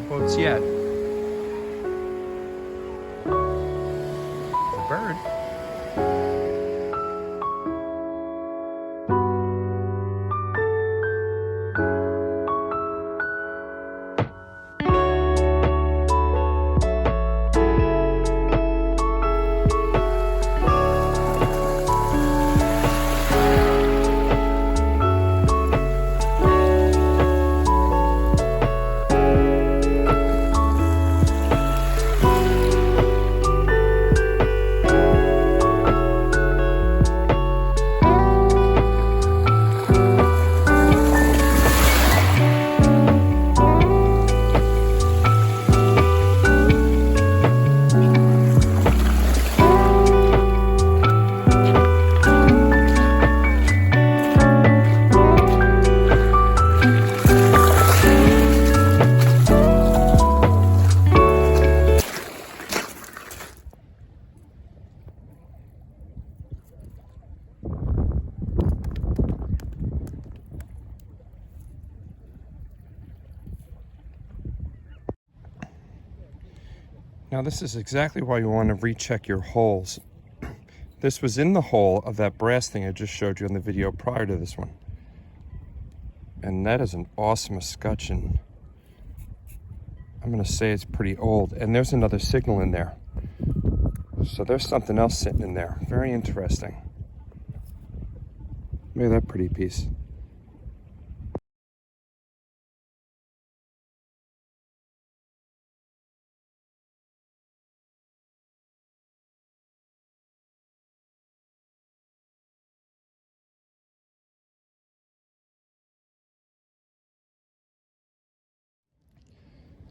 boats yet. It's a bird. Now this is exactly why you want to recheck your holes. This was in the hole of that brass thing I just showed you in the video prior to this one. And that is an awesome escutcheon. I'm going to say it's pretty old. And there's another signal in there. So there's something else sitting in there. Very interesting. Look at that pretty piece.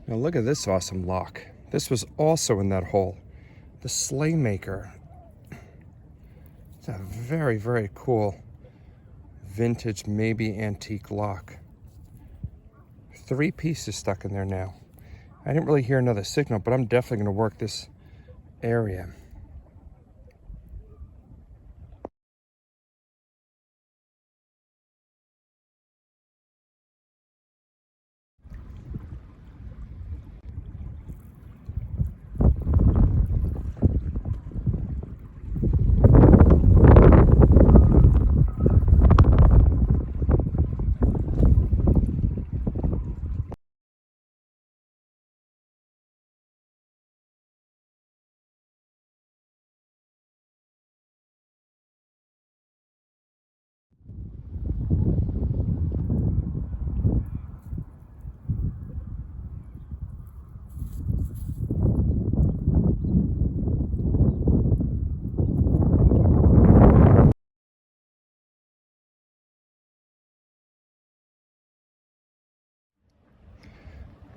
Now look at this awesome lock. This was also in that hole. The Sleigh Maker. It's a very, very cool vintage, maybe antique lock. 3 pieces stuck in there now. I didn't really hear another signal, but I'm definitely going to work this area.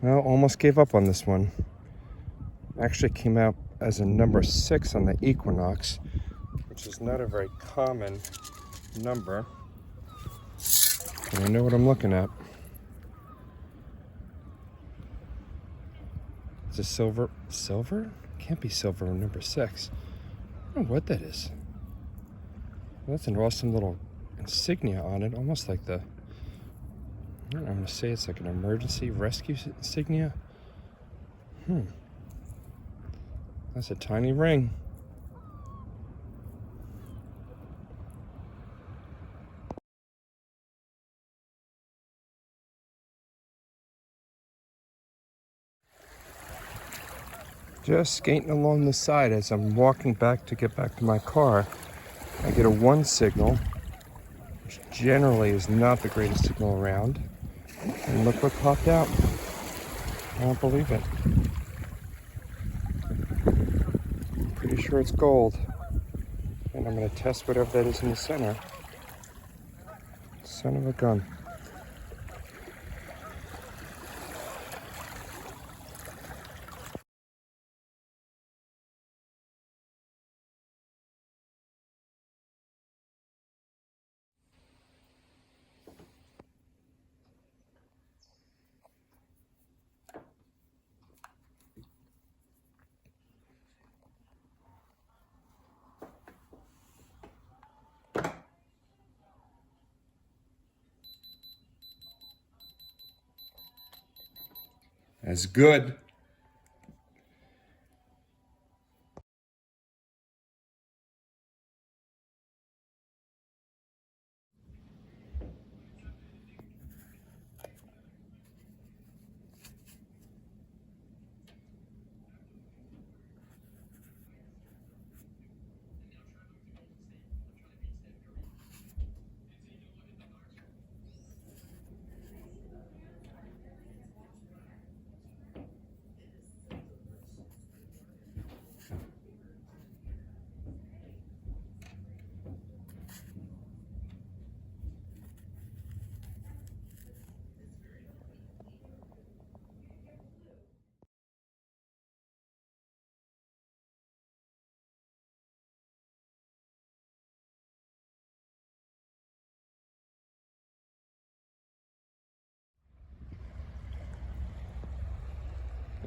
Well, almost gave up on this one. Actually came out as a number 6 on the Equinox, which is not a very common number. And I know what I'm looking at. It's a silver? Silver? Can't be silver on number 6. I don't know what that is. Well, that's an awesome little insignia on it, almost like the, I'm going to say it's like an emergency rescue insignia. That's a tiny ring. Just skating along the side as I'm walking back to get back to my car. I get a 1 signal, which generally is not the greatest signal around. And look what popped out. I don't believe it. I'm pretty sure it's gold. And I'm going to test whatever that is in the center. Son of a gun. That's good.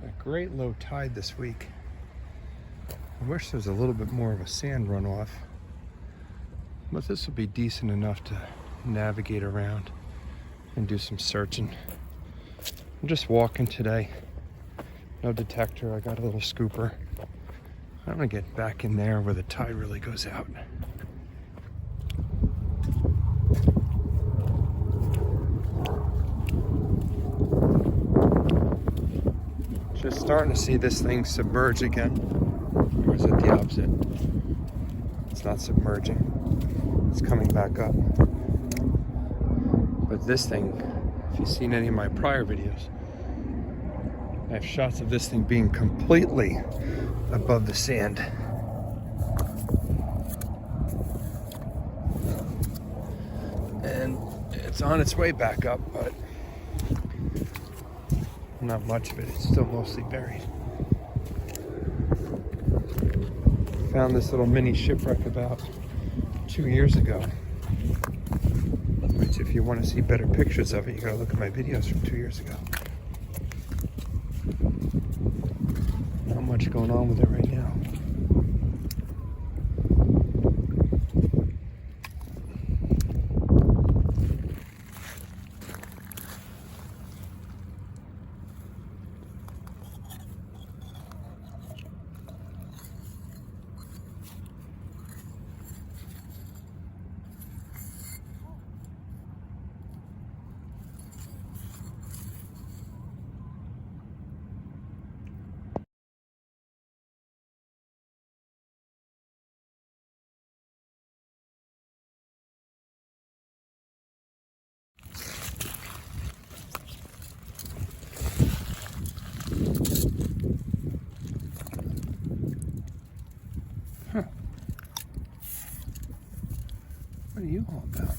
A great low tide this week. I wish there was a little bit more of a sand runoff, but this will be decent enough to navigate around and do some searching. I'm just walking today. No detector. I got a little scooper. I'm gonna get back in there where the tide really goes out. Just starting to see this thing submerge again. Or is it the opposite? It's not submerging. It's coming back up. But this thing, if you've seen any of my prior videos, I have shots of this thing being completely above the sand. And it's on its way back up, but not much of it. It's still mostly buried. Found this little mini shipwreck about 2 years ago. Which, if you want to see better pictures of it, you gotta look at my videos from 2 years ago. Not much going on with it right now. Huh. What are you all about?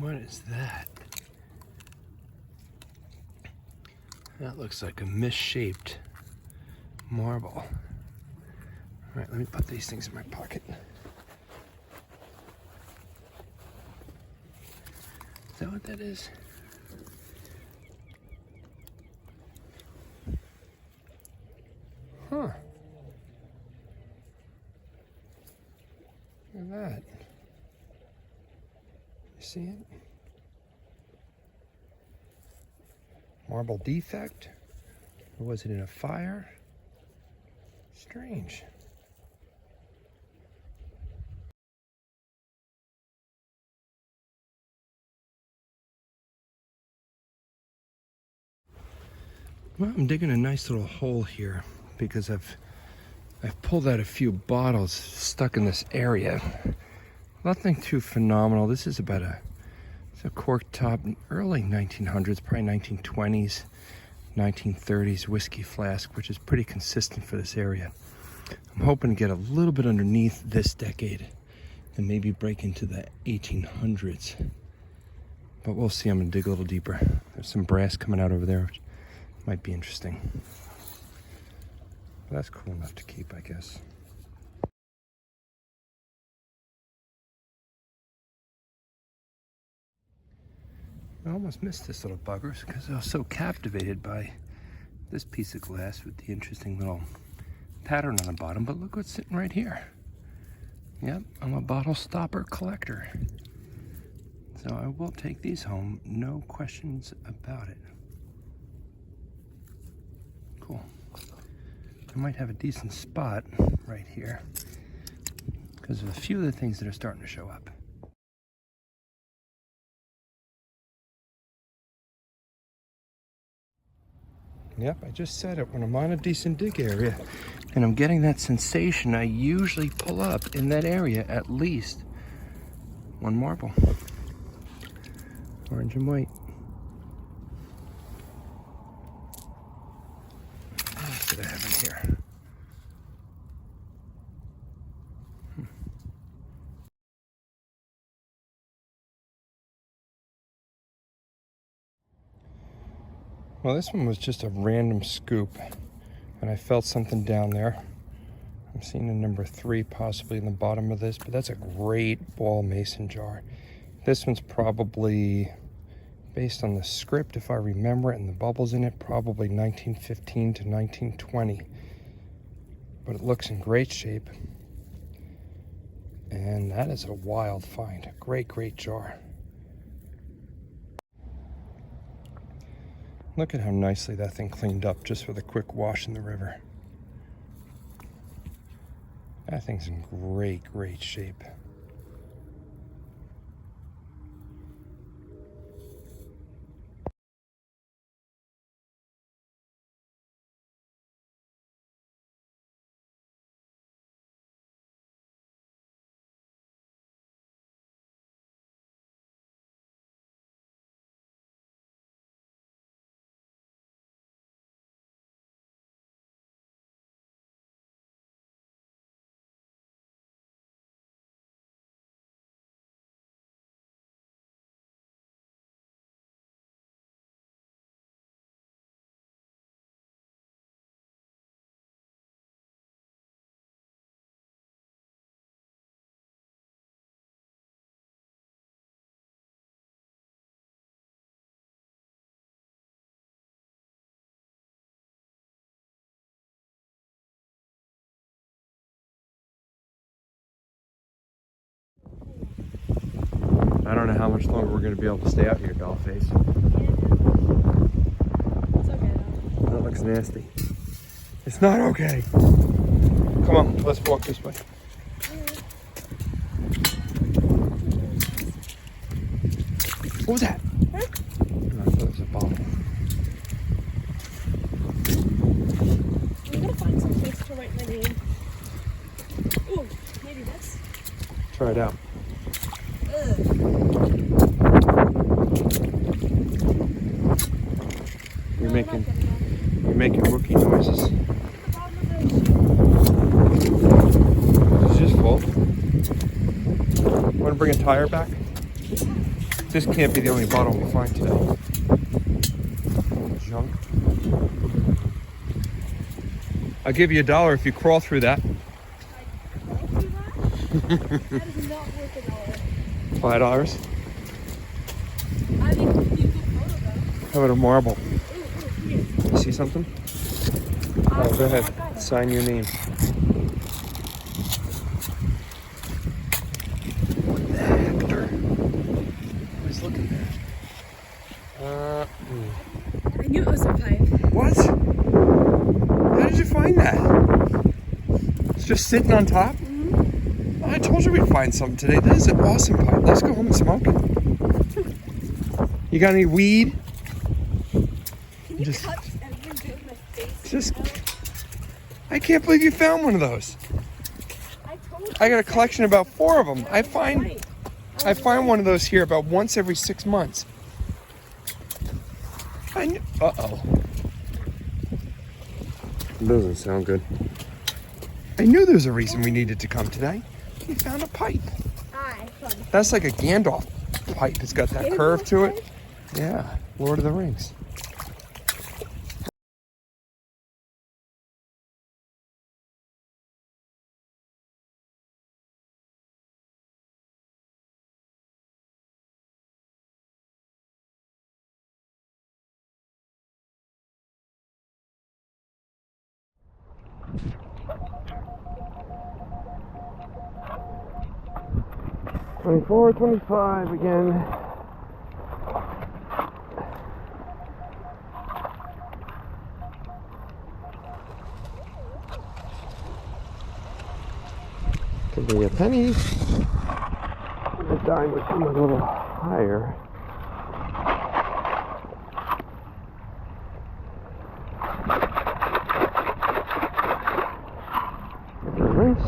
What is that? That looks like a misshaped marble. All right, let me put these things in my pocket. Is that what that is? Huh. Look at that. You see it? Marble defect? Or was it in a fire? Strange. Well, I'm digging a nice little hole here because I've pulled out a few bottles stuck in this area. Nothing too phenomenal. This is about it's a cork top, early 1900s, probably 1920s, 1930s whiskey flask, which is pretty consistent for this area. I'm hoping to get a little bit underneath this decade and maybe break into the 1800s. But we'll see. I'm gonna dig a little deeper. There's some brass coming out over there, which might be interesting. But that's cool enough to keep, I guess. I almost missed this little buggers because I was so captivated by this piece of glass with the interesting little pattern on the bottom. But look what's sitting right here. Yep, I'm a bottle stopper collector. So I will take these home, no questions about it. Cool. I might have a decent spot right here because of a few of the things that are starting to show up. Yep, I just said it. When I'm on a decent dig area and I'm getting that sensation, I usually pull up in that area at least one marble. Orange and white. What else did I have in here? Well, this one was just a random scoop, and I felt something down there. I'm seeing a number 3 possibly in the bottom of this, but that's a great ball mason jar. This one's probably, based on the script, if I remember it, and the bubbles in it, probably 1915 to 1920. But it looks in great shape. And that is a wild find. A great, great jar. Look at how nicely that thing cleaned up just with a quick wash in the river. That thing's in great, great shape. I don't know how much longer we're going to be able to stay out here, Dollface. It's okay though. That looks nasty. It's not okay. Come on, let's walk this way. What was that? Huh? I thought it was a bottle. I'm gonna find some place to write my name. Ooh, maybe this. Try it out. You're making rookie noises. It's just full. Want to bring a tire back? This can't be the only bottle we find today. Junk. I'll give you $1 if you crawl through that. That is not worth $1. $5. I think it'd be a good photo though. How about a marble? Ooh, here. You see something? Oh, go ahead. Sign your name. Hector. Always looking there. I knew it was a pipe. What? How did you find that? It's just sitting on top? Mm-hmm. I told you we'd find something today. That is an awesome pipe. Let's go home and smoke it. You got any weed? Can you Just- cut every bit of my face Just- out? I can't believe you found one of those. I told you. I got a collection of about 4 of them. I find Right. one of those here about once every 6 months. Uh-oh. Doesn't sound good. I knew there was a reason we needed to come today. We found a pipe. Aye, fun. That's like a Gandalf pipe. It's got that curve to it. Yeah, Lord of the Rings. $24, $25 again. Could be a penny. The dime would come a little higher. Give it a rinse.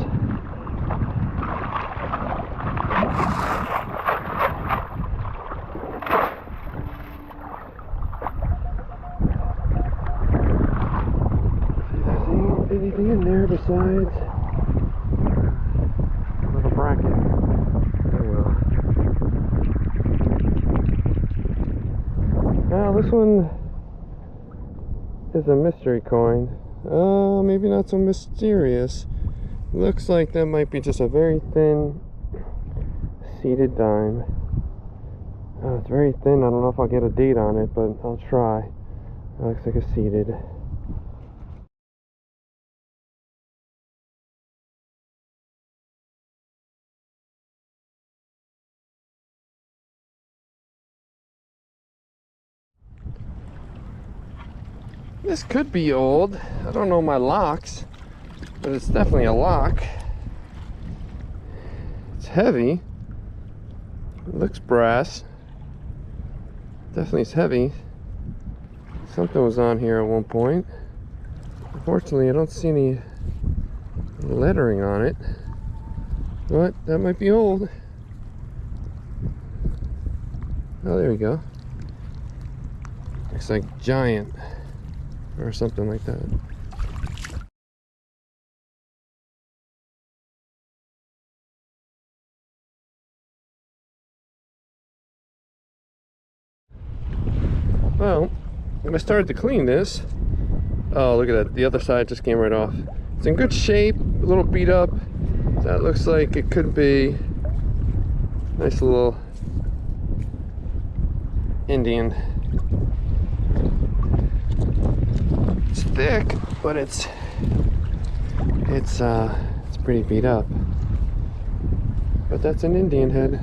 Anything in there besides a little bracket? Oh well. Now this one is a mystery coin. Maybe not so mysterious. Looks like that might be just a very thin seeded dime. It's very thin. I don't know if I'll get a date on it, but I'll try. It looks like a seeded. This could be old. I don't know my locks, but it's definitely a lock. It's heavy. It looks brass. Definitely is heavy. Something was on here at one point. Unfortunately, I don't see any lettering on it, but that might be old. Oh, there we go. Looks like giant or something like that. Well, when I started to clean this, oh, look at that. The other side just came right off. It's in good shape, a little beat up. That looks like it could be nice little Indian. It's thick, but it's pretty beat up. But that's an Indian head.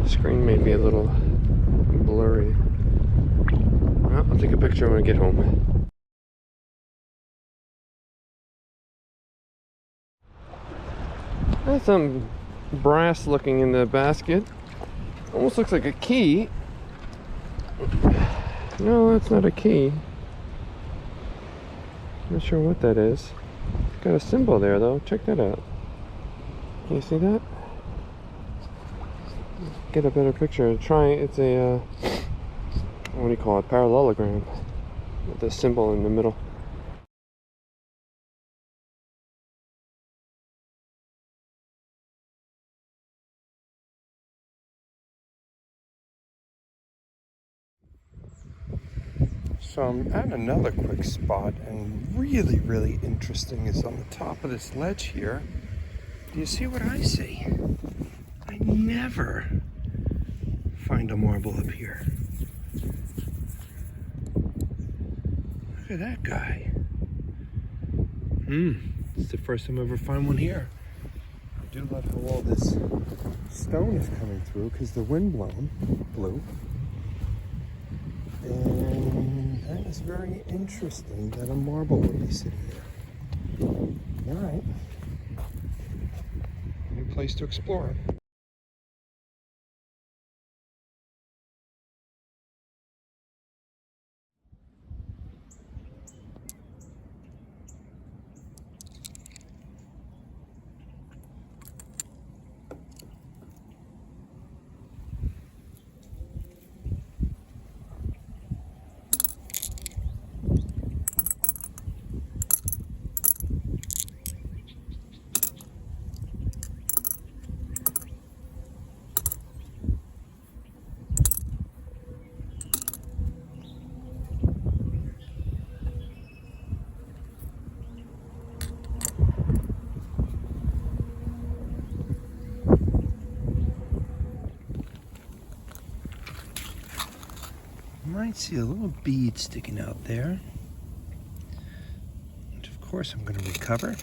The screen may be a little blurry. Well, I'll take a picture when I get home. There's some brass looking in the basket. Almost looks like a key. No, that's not a key. Not sure what that is. It's got a symbol there though. Check that out. Can you see that? Get a better picture. It's a what do you call it? Parallelogram with the symbol in the middle. So I'm at another quick spot, and really interesting is on the top of this ledge here. Do you see what I see? I never find a marble up here. Look at that guy. It's the first time I ever find one here. I do love how all this stone is coming through because the wind blew. And that is very interesting that a marble would be sitting there. All right. New place to explore. Might see a little bead sticking out there, which of course I'm going to recover.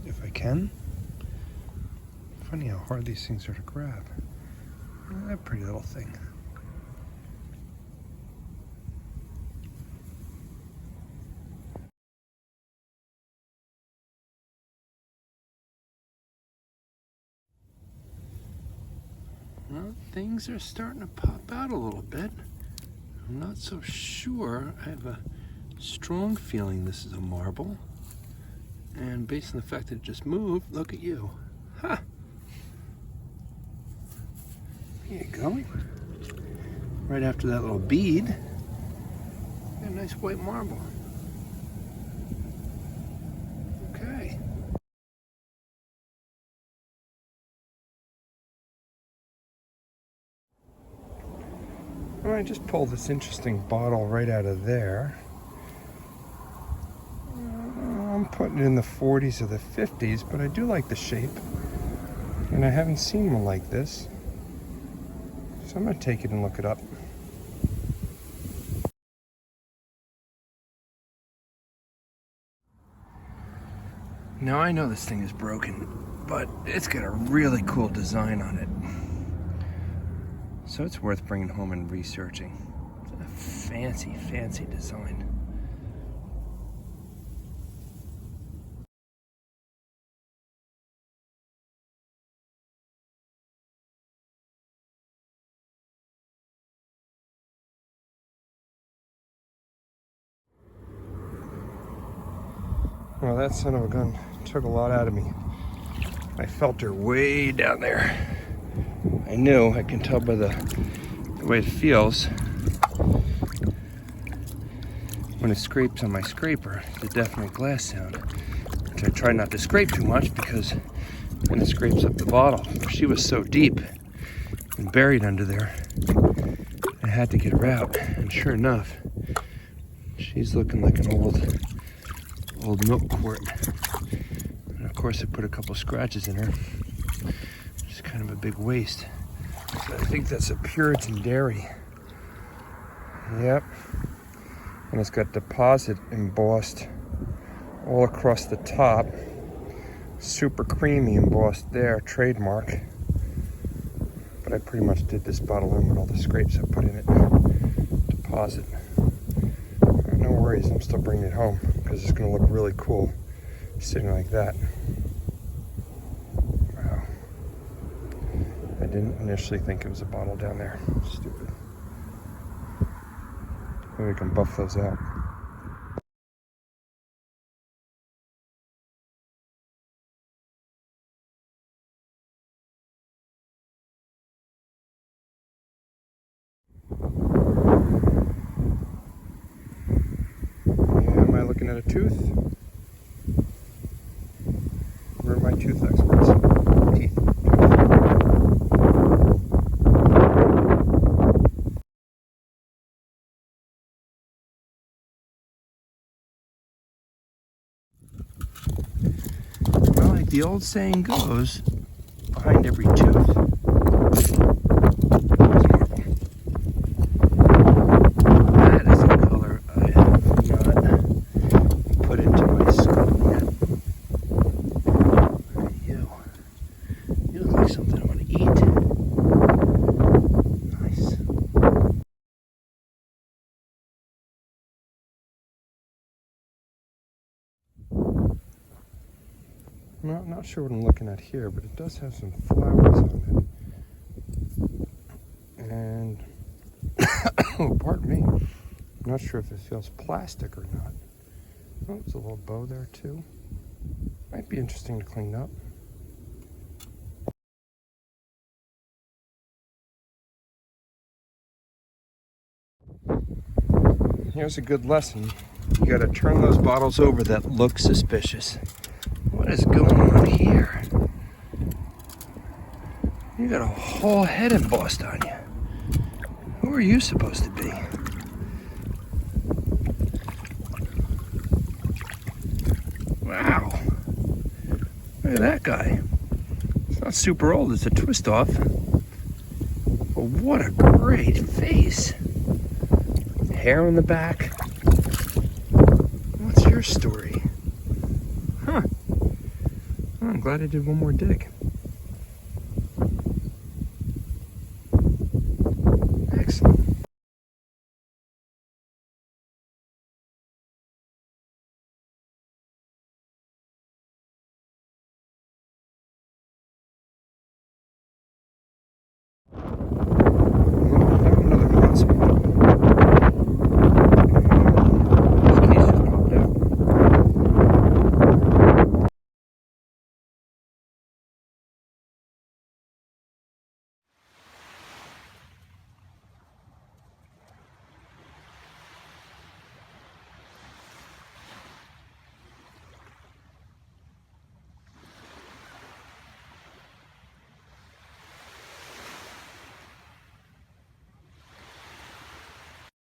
If I can. Funny how hard these things are to grab. That pretty little thing. Well, things are starting to pop out a little bit. I'm not so sure. I have a strong feeling this is a marble. And based on the fact that it just moved, look at you. Ha! There you go. Right after that little bead, got a nice white marble. Okay. I just pulled this interesting bottle right out of there. I'm putting it in the 40s or the 50s, but I do like the shape. And I haven't seen one like this. So I'm going to take it and look it up. Now I know this thing is broken, but it's got a really cool design on it. So it's worth bringing home and researching. It's a fancy design. Well, that son of a gun took a lot out of me. I felt her way down there. I knew, I can tell by the way it feels when it scrapes on my scraper, the definite glass sound, which I try not to scrape too much because then it scrapes up the bottle. She was so deep and buried under there, I had to get her out, and sure enough, she's looking like an old milk quart. And of course I put a couple scratches in her. It's kind of a big waste. So I think that's a Puritan dairy. Yep. And it's got deposit embossed all across the top. Super creamy embossed there, trademark. But I pretty much did this bottle in with all the scrapes I put in it. Deposit. No worries, I'm still bringing it home because it's going to look really cool sitting like that. Wow. I didn't initially think it was a bottle down there. Stupid. Maybe we can buff those out. Am I looking at a tooth? Where are my tooth experts? Teeth. the old saying goes, behind every tooth, there's marble. That is a color I have not put into my skull yet. You look like something I want to eat. Nice. I'm not sure what I'm looking at here, but it does have some flowers on it. And, oh, pardon me, I'm not sure if it feels plastic or not. Oh, there's a little bow there too. Might be interesting to clean up. Here's a good lesson. You gotta turn those bottles over that look suspicious. What is going on here? You got a whole head embossed on you. Who are you supposed to be? Wow. Look at that guy. It's not super old, it's a twist off. But what a great face. Hair on the back. What's your story? Huh. Well, I'm glad I did one more dig.